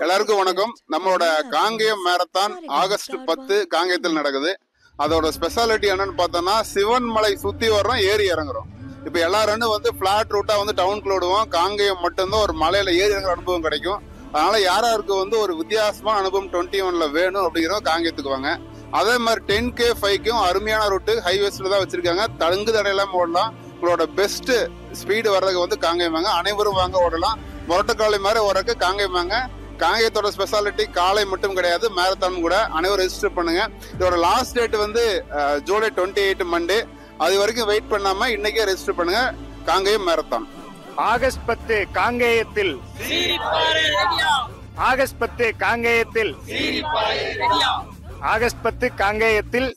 எல்லாருக்கும் வணக்கம். நம்மளோட காங்கேயம் மேரத்தான் ஆகஸ்ட் 10 காங்கேயத்தில் நடக்குது. அதோட ஸ்பெஷாலிட்டி என்னன்னு பார்த்தோம்னா, சிவன் மலை சுத்தி வர்றோம், ஏறி இறங்குறோம். இப்ப எல்லா ரன்னும் வந்து பிளாட் ரூட்டா வந்து டவுனுக்குள்ள விடுவோம். காங்கேயம் மட்டும்தான் ஒரு மலையில ஏறி இறங்குற அனுபவம் கிடைக்கும். அதனால யாராருக்கு வந்து ஒரு வித்தியாசமான அனுபவம் 21ல வேணும் அப்படிங்கிறோம் காங்கேயத்துக்கு வாங்க. அதே மாதிரி 10K 5K அருமையான ரூட்டு ஹைவேஸ்ல தான் வச்சிருக்காங்க. தங்கு தடையெல்லாம் ஓடலாம். உங்களோட பெஸ்ட் ஸ்பீடு வர்றதுக்கு வந்து காங்கேயம் வாங்க. அனைவரும் வாங்க, ஓடலாம். மொரட்டக்காலை மாதிரி ஓரக்கு காங்கேயம் வாங்க. காங்கேயத்தோட ஸ்பெஷாலிட்டி காலை மட்டும் கிடையாது, மேரத்தான் கூட. அனைவரும் ரெஜிஸ்டர் பண்ணுங்க. இதோட லாஸ்ட் டேட் வந்து ஜூலை 28 மண்டே. அது வரைக்கும் வெயிட் பண்ணாம இன்னைக்கே ரெஜிஸ்டர் பண்ணுங்க. காங்கேயம் மேரத்தான் ஆகஸ்ட் 10 காங்கேயத்தில். ஆகஸ்ட் 10 காங்கேயத்தில். ஆகஸ்ட் 10 காங்கேயத்தில்.